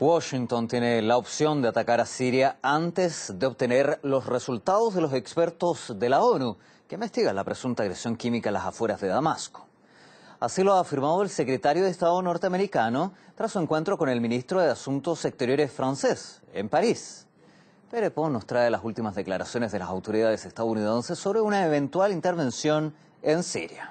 Washington tiene la opción de atacar a Siria antes de obtener los resultados de los expertos de la ONU que investigan la presunta agresión química en las afueras de Damasco. Así lo ha afirmado el secretario de Estado norteamericano tras su encuentro con el ministro de Asuntos Exteriores francés en París. Pere Pon nos trae las últimas declaraciones de las autoridades estadounidenses sobre una eventual intervención en Siria.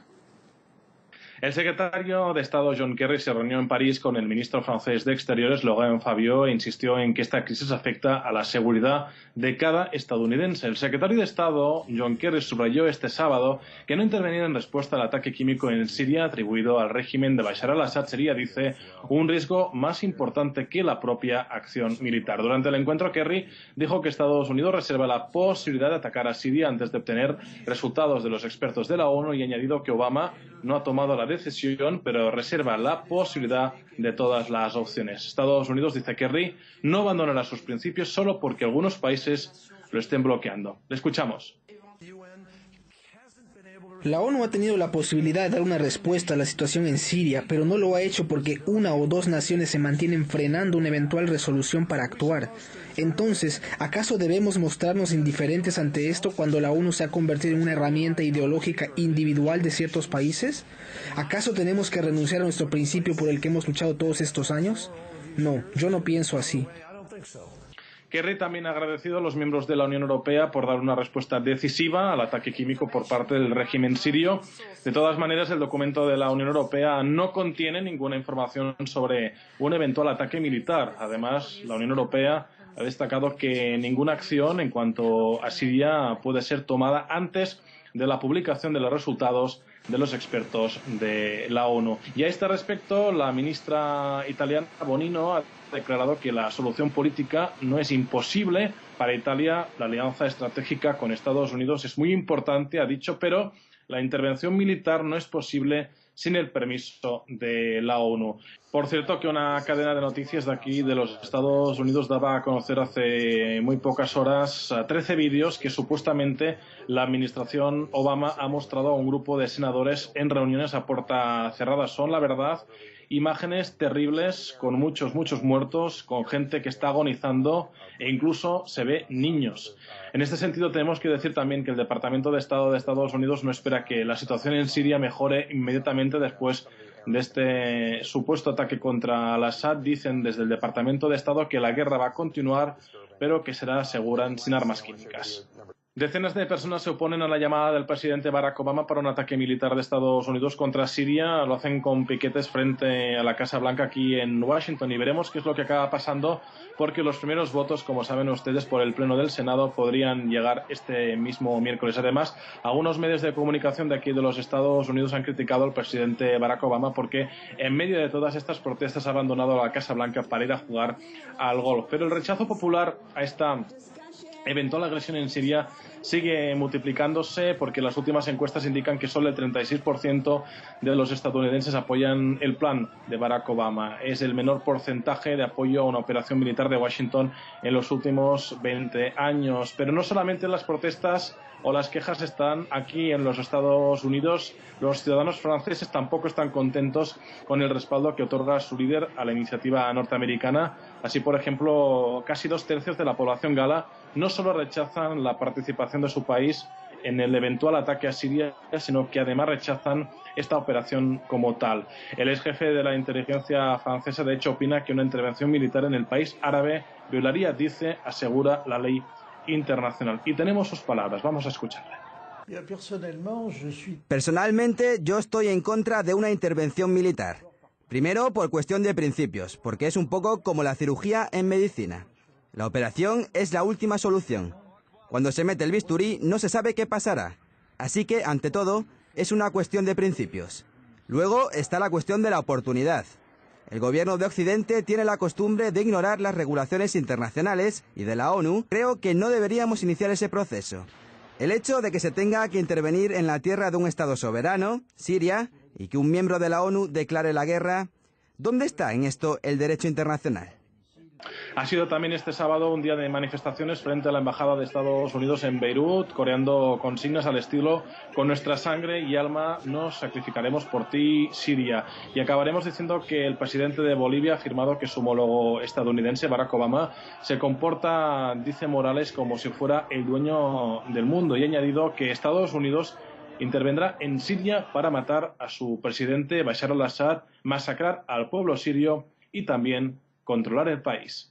El secretario de Estado John Kerry se reunió en París con el ministro francés de Exteriores, Laurent Fabius, e insistió en que esta crisis afecta a la seguridad de cada estadounidense. El secretario de Estado John Kerry subrayó este sábado que no intervenir en respuesta al ataque químico en Siria atribuido al régimen de Bashar al-Assad sería, dice, un riesgo más importante que la propia acción militar. Durante el encuentro, Kerry dijo que Estados Unidos reserva la posibilidad de atacar a Siria antes de obtener resultados de los expertos de la ONU y añadido que Obama no ha tomado la decisión, pero reserva la posibilidad de todas las opciones. Estados Unidos, dice Kerry, no abandonará sus principios solo porque algunos países lo estén bloqueando. Le escuchamos. La ONU ha tenido la posibilidad de dar una respuesta a la situación en Siria, pero no lo ha hecho porque una o dos naciones se mantienen frenando una eventual resolución para actuar. Entonces, ¿acaso debemos mostrarnos indiferentes ante esto cuando la ONU se ha convertido en una herramienta ideológica individual de ciertos países? ¿Acaso tenemos que renunciar a nuestro principio por el que hemos luchado todos estos años? No, yo no pienso así. Kerry también ha agradecido a los miembros de la Unión Europea por dar una respuesta decisiva al ataque químico por parte del régimen sirio. De todas maneras, el documento de la Unión Europea no contiene ninguna información sobre un eventual ataque militar. Además, la Unión Europea ha destacado que ninguna acción en cuanto a Siria puede ser tomada antes de la publicación de los resultados de los expertos de la ONU. Y a este respecto, la ministra italiana Bonino ha declarado que la solución política no es imposible. Para Italia, la alianza estratégica con Estados Unidos es muy importante, ha dicho, pero la intervención militar no es posible sin el permiso de la ONU. Por cierto, que una cadena de noticias de aquí, de los Estados Unidos, daba a conocer hace muy pocas horas 13 vídeos que supuestamente la administración Obama ha mostrado a un grupo de senadores en reuniones a puerta cerrada. Son, la verdad, imágenes terribles, con muchos muertos, con gente que está agonizando e incluso se ve niños. En este sentido, tenemos que decir también que el Departamento de Estado de Estados Unidos no espera que la situación en Siria mejore inmediatamente después de este supuesto ataque contra al-Assad. Dicen desde el Departamento de Estado que la guerra va a continuar, pero que será segura sin armas químicas. Decenas de personas se oponen a la llamada del presidente Barack Obama para un ataque militar de Estados Unidos contra Siria. Lo hacen con piquetes frente a la Casa Blanca aquí en Washington y veremos qué es lo que acaba pasando, porque los primeros votos, como saben ustedes, por el Pleno del Senado podrían llegar este mismo miércoles. Además, algunos medios de comunicación de aquí de los Estados Unidos han criticado al presidente Barack Obama porque en medio de todas estas protestas ha abandonado la Casa Blanca para ir a jugar al golf. Pero el rechazo popular a esta eventual agresión en Siria sigue multiplicándose porque las últimas encuestas indican que solo el 36% de los estadounidenses apoyan el plan de Barack Obama. Es el menor porcentaje de apoyo a una operación militar de Washington en los últimos 20 años. Pero no solamente las protestas o las quejas están aquí en los Estados Unidos. Los ciudadanos franceses tampoco están contentos con el respaldo que otorga su líder a la iniciativa norteamericana. Así, por ejemplo, casi 2/3 de la población gala no solo rechazan la participación de su país en el eventual ataque a Siria, sino que además rechazan esta operación como tal. El ex jefe de la inteligencia francesa, de hecho, opina que una intervención militar en el país árabe violaría, dice, asegura la ley internacional. Y tenemos sus palabras, vamos a escucharla. Personalmente, yo estoy en contra de una intervención militar. Primero, por cuestión de principios, porque es un poco como la cirugía en medicina. La operación es la última solución. Cuando se mete el bisturí, no se sabe qué pasará. Así que, ante todo, es una cuestión de principios. Luego está la cuestión de la oportunidad. El gobierno de Occidente tiene la costumbre de ignorar las regulaciones internacionales y de la ONU. Creo que no deberíamos iniciar ese proceso. El hecho de que se tenga que intervenir en la tierra de un Estado soberano, Siria, y que un miembro de la ONU declare la guerra, ¿dónde está en esto el derecho internacional? Ha sido también este sábado un día de manifestaciones frente a la Embajada de Estados Unidos en Beirut, coreando consignas al estilo "con nuestra sangre y alma nos sacrificaremos por ti, Siria". Y acabaremos diciendo que el presidente de Bolivia ha afirmado que su homólogo estadounidense, Barack Obama, se comporta, dice Morales, como si fuera el dueño del mundo, y ha añadido que Estados Unidos intervendrá en Siria para matar a su presidente Bashar al-Assad, masacrar al pueblo sirio y también controlar el país.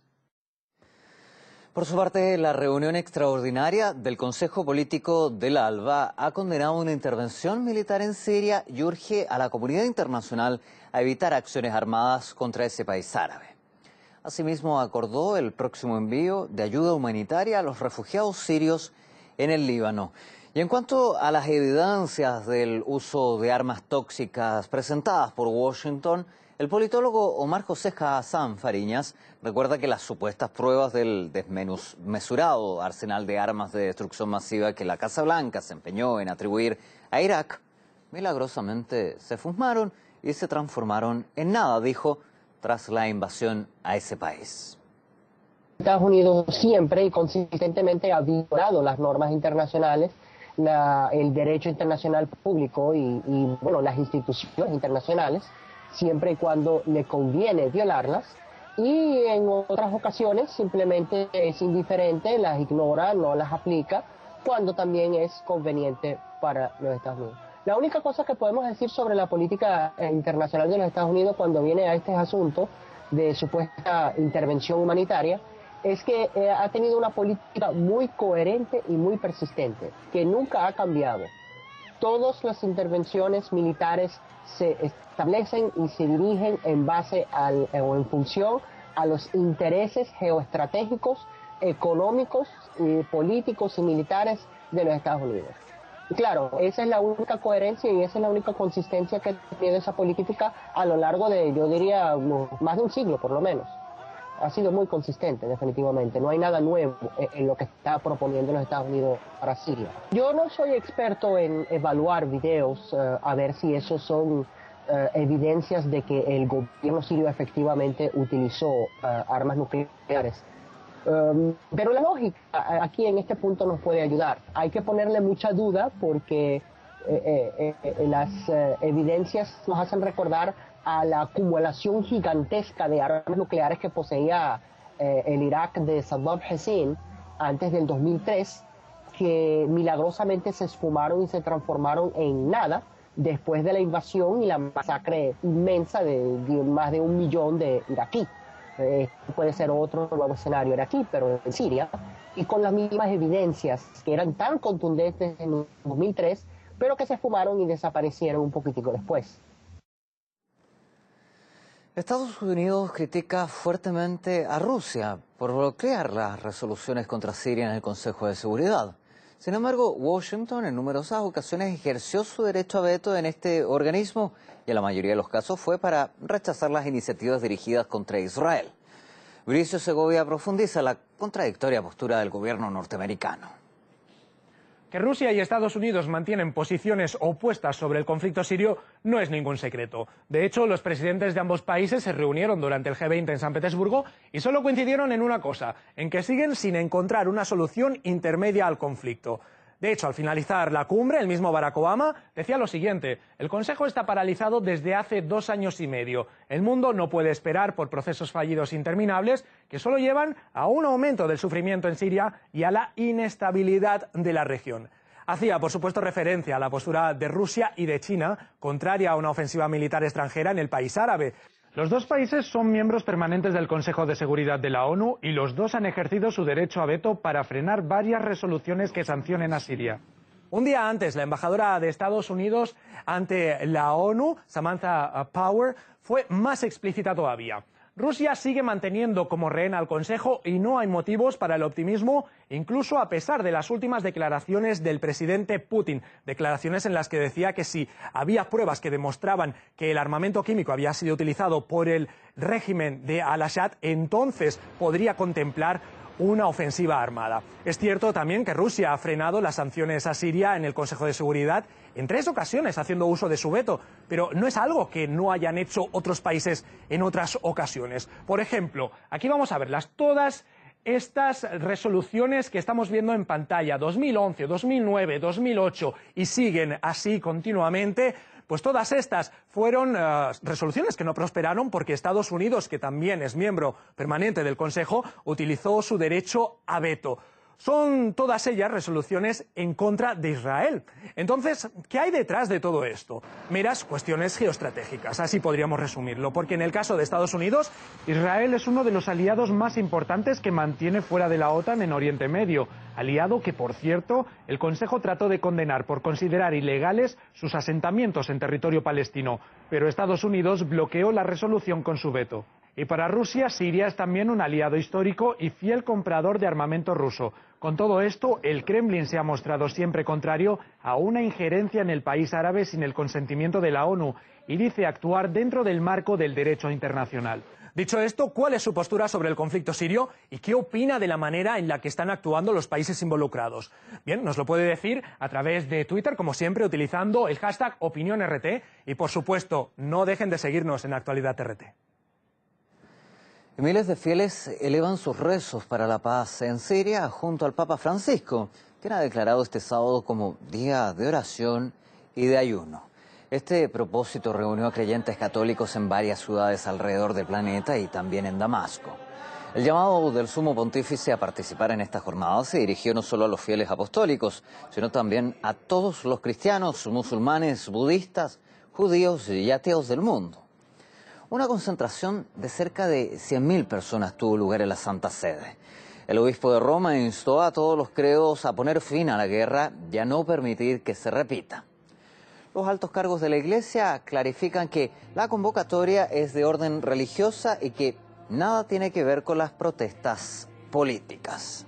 Por su parte, la reunión extraordinaria del Consejo Político del ALBA ha condenado una intervención militar en Siria y urge a la comunidad internacional a evitar acciones armadas contra ese país árabe. Asimismo, acordó el próximo envío de ayuda humanitaria a los refugiados sirios en el Líbano. Y en cuanto a las evidencias del uso de armas tóxicas presentadas por Washington, el politólogo Omar José Hassan Fariñas recuerda que las supuestas pruebas del desmesurado arsenal de armas de destrucción masiva que la Casa Blanca se empeñó en atribuir a Irak, milagrosamente se fumaron y se transformaron en nada, dijo, tras la invasión a ese país. Estados Unidos siempre y consistentemente ha violado las normas internacionales, el derecho internacional público y bueno, las instituciones internacionales, siempre y cuando le conviene violarlas, y en otras ocasiones simplemente es indiferente, las ignora, no las aplica, cuando también es conveniente para los Estados Unidos. La única cosa que podemos decir sobre la política internacional de los Estados Unidos cuando viene a este asunto de supuesta intervención humanitaria es que ha tenido una política muy coherente y muy persistente, que nunca ha cambiado. Todas las intervenciones militares se establecen y se dirigen en base o en función a los intereses geoestratégicos, económicos, políticos y militares de los Estados Unidos. Y claro, esa es la única coherencia y esa es la única consistencia que tiene esa política a lo largo de, yo diría, más de un siglo por lo menos. Ha sido muy consistente, definitivamente. No hay nada nuevo en lo que está proponiendo los Estados Unidos para Siria. Yo no soy experto en evaluar videos, a ver si esos son evidencias de que el gobierno sirio efectivamente utilizó armas nucleares. Pero la lógica aquí en este punto nos puede ayudar. Hay que ponerle mucha duda porque las evidencias nos hacen recordar a la acumulación gigantesca de armas nucleares que poseía el Irak de Saddam Hussein antes del 2003, que milagrosamente se esfumaron y se transformaron en nada después de la invasión y la masacre inmensa de más de 1 millón de iraquíes. Puede ser otro nuevo escenario iraquí, pero en Siria, y con las mismas evidencias que eran tan contundentes en 2003, pero que se esfumaron y desaparecieron un poquitico después. Estados Unidos critica fuertemente a Rusia por bloquear las resoluciones contra Siria en el Consejo de Seguridad. Sin embargo, Washington en numerosas ocasiones ejerció su derecho a veto en este organismo y en la mayoría de los casos fue para rechazar las iniciativas dirigidas contra Israel. Bricio Segovia profundiza la contradictoria postura del gobierno norteamericano. Que Rusia y Estados Unidos mantienen posiciones opuestas sobre el conflicto sirio no es ningún secreto. De hecho, los presidentes de ambos países se reunieron durante el G20 en San Petersburgo y solo coincidieron en una cosa, en que siguen sin encontrar una solución intermedia al conflicto. De hecho, al finalizar la cumbre, el mismo Barack Obama decía lo siguiente: el Consejo está paralizado desde hace 2 años y medio. El mundo no puede esperar por procesos fallidos interminables que solo llevan a un aumento del sufrimiento en Siria y a la inestabilidad de la región. Hacía, por supuesto, referencia a la postura de Rusia y de China, contraria a una ofensiva militar extranjera en el país árabe. Los dos países son miembros permanentes del Consejo de Seguridad de la ONU y los dos han ejercido su derecho a veto para frenar varias resoluciones que sancionen a Siria. Un día antes, la embajadora de Estados Unidos ante la ONU, Samantha Power, fue más explícita todavía. Rusia sigue manteniendo como rehén al Consejo y no hay motivos para el optimismo, incluso a pesar de las últimas declaraciones del presidente Putin. Declaraciones en las que decía que si había pruebas que demostraban que el armamento químico había sido utilizado por el régimen de Al-Assad, entonces podría contemplar una ofensiva armada. Es cierto también que Rusia ha frenado las sanciones a Siria en el Consejo de Seguridad en 3 ocasiones haciendo uso de su veto, pero no es algo que no hayan hecho otros países en otras ocasiones. Por ejemplo, aquí vamos a verlas todas. Estas resoluciones que estamos viendo en pantalla, 2011, 2009, 2008 y siguen así continuamente, pues todas estas fueron resoluciones que no prosperaron porque Estados Unidos, que también es miembro permanente del Consejo, utilizó su derecho a veto. Son todas ellas resoluciones en contra de Israel. Entonces, ¿qué hay detrás de todo esto? Meras cuestiones geoestratégicas, así podríamos resumirlo, porque en el caso de Estados Unidos, Israel es uno de los aliados más importantes que mantiene fuera de la OTAN en Oriente Medio, aliado que, por cierto, el Consejo trató de condenar por considerar ilegales sus asentamientos en territorio palestino, pero Estados Unidos bloqueó la resolución con su veto. Y para Rusia, Siria es también un aliado histórico y fiel comprador de armamento ruso. Con todo esto, el Kremlin se ha mostrado siempre contrario a una injerencia en el país árabe sin el consentimiento de la ONU y dice actuar dentro del marco del derecho internacional. Dicho esto, ¿cuál es su postura sobre el conflicto sirio y qué opina de la manera en la que están actuando los países involucrados? Bien, nos lo puede decir a través de Twitter, como siempre, utilizando el hashtag OpinionRT y, por supuesto, no dejen de seguirnos en Actualidad RT. Miles de fieles elevan sus rezos para la paz en Siria junto al Papa Francisco, quien ha declarado este sábado como día de oración y de ayuno. Este propósito reunió a creyentes católicos en varias ciudades alrededor del planeta y también en Damasco. El llamado del Sumo Pontífice a participar en esta jornada se dirigió no solo a los fieles apostólicos, sino también a todos los cristianos, musulmanes, budistas, judíos y ateos del mundo. Una concentración de cerca de 100.000 personas tuvo lugar en la Santa Sede. El obispo de Roma instó a todos los credos a poner fin a la guerra y a no permitir que se repita. Los altos cargos de la Iglesia clarifican que la convocatoria es de orden religiosa y que nada tiene que ver con las protestas políticas.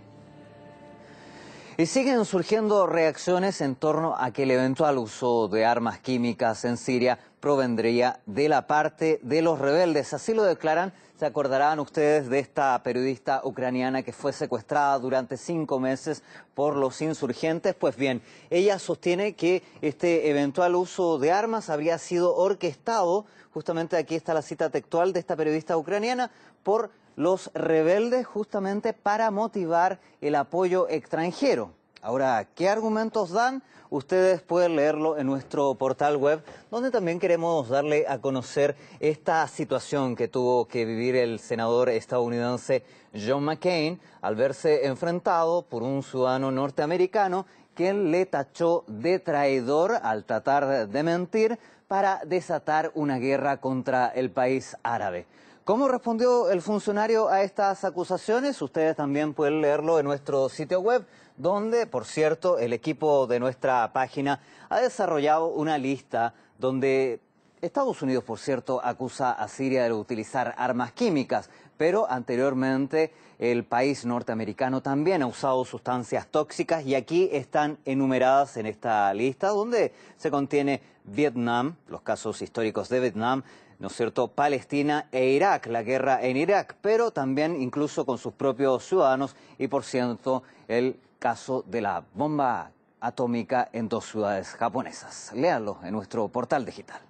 Y siguen surgiendo reacciones en torno a que el eventual uso de armas químicas en Siria provendría de la parte de los rebeldes. Así lo declaran, se acordarán ustedes de esta periodista ucraniana que fue secuestrada durante 5 meses por los insurgentes. Pues bien, ella sostiene que este eventual uso de armas habría sido orquestado, justamente aquí está la cita textual de esta periodista ucraniana, por los rebeldes justamente para motivar el apoyo extranjero. Ahora, ¿qué argumentos dan? Ustedes pueden leerlo en nuestro portal web, donde también queremos darle a conocer esta situación que tuvo que vivir el senador estadounidense John McCain al verse enfrentado por un ciudadano norteamericano quien le tachó de traidor al tratar de mentir para desatar una guerra contra el país árabe. ¿Cómo respondió el funcionario a estas acusaciones? Ustedes también pueden leerlo en nuestro sitio web, donde, por cierto, el equipo de nuestra página ha desarrollado una lista donde Estados Unidos, por cierto, acusa a Siria de utilizar armas químicas, pero anteriormente el país norteamericano también ha usado sustancias tóxicas y aquí están enumeradas en esta lista, donde se contiene Vietnam, los casos históricos de Vietnam, ¿no es cierto?, Palestina e Irak, la guerra en Irak, pero también incluso con sus propios ciudadanos y, por cierto, el caso de la bomba atómica en 2 ciudades japonesas. Léanlo en nuestro portal digital.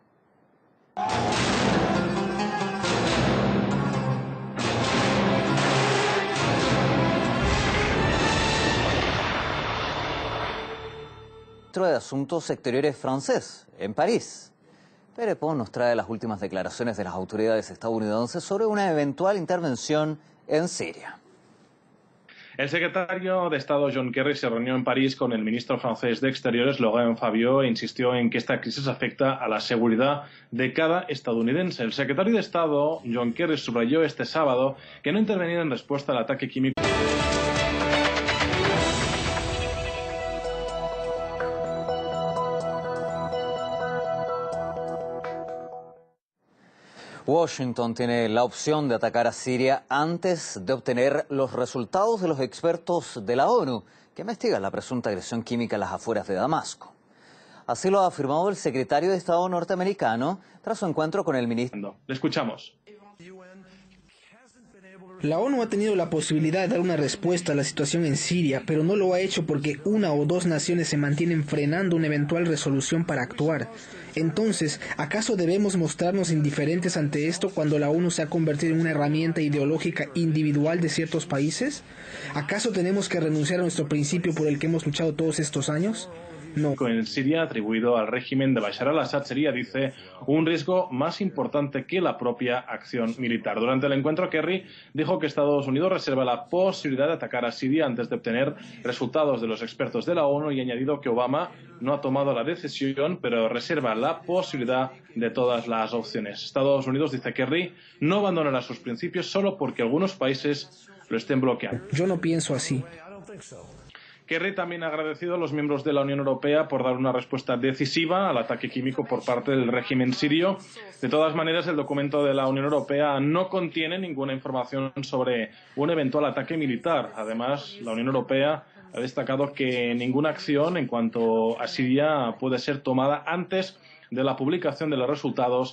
Ministro de Asuntos Exteriores francés, en París. Pere Pon nos trae las últimas declaraciones de las autoridades estadounidenses sobre una eventual intervención en Siria. El secretario de Estado John Kerry se reunió en París con el ministro francés de Exteriores, Laurent Fabius, e insistió en que esta crisis afecta a la seguridad de cada estadounidense. El secretario de Estado, John Kerry, subrayó este sábado que no intervenir en respuesta al ataque químico. Washington tiene la opción de atacar a Siria antes de obtener los resultados de los expertos de la ONU que investigan la presunta agresión química en las afueras de Damasco. Así lo ha afirmado el secretario de Estado norteamericano tras su encuentro con el ministro. Le escuchamos. La ONU ha tenido la posibilidad de dar una respuesta a la situación en Siria, pero no lo ha hecho porque una o dos naciones se mantienen frenando una eventual resolución para actuar. Entonces, ¿acaso debemos mostrarnos indiferentes ante esto cuando la ONU se ha convertido en una herramienta ideológica individual de ciertos países? ¿Acaso tenemos que renunciar a nuestro principio por el que hemos luchado todos estos años? No. En Siria, atribuido al régimen de Bashar al-Assad, sería, dice, un riesgo más importante que la propia acción militar. Durante el encuentro, Kerry dijo que Estados Unidos reserva la posibilidad de atacar a Siria antes de obtener resultados de los expertos de la ONU y ha añadido que Obama no ha tomado la decisión, pero reserva la posibilidad de todas las opciones. Estados Unidos, dice Kerry, no abandonará sus principios solo porque algunos países lo estén bloqueando. Yo no pienso así. Kerry también ha agradecido a los miembros de la Unión Europea por dar una respuesta decisiva al ataque químico por parte del régimen sirio. De todas maneras, el documento de la Unión Europea no contiene ninguna información sobre un eventual ataque militar. Además, la Unión Europea ha destacado que ninguna acción en cuanto a Siria puede ser tomada antes de la publicación de los resultados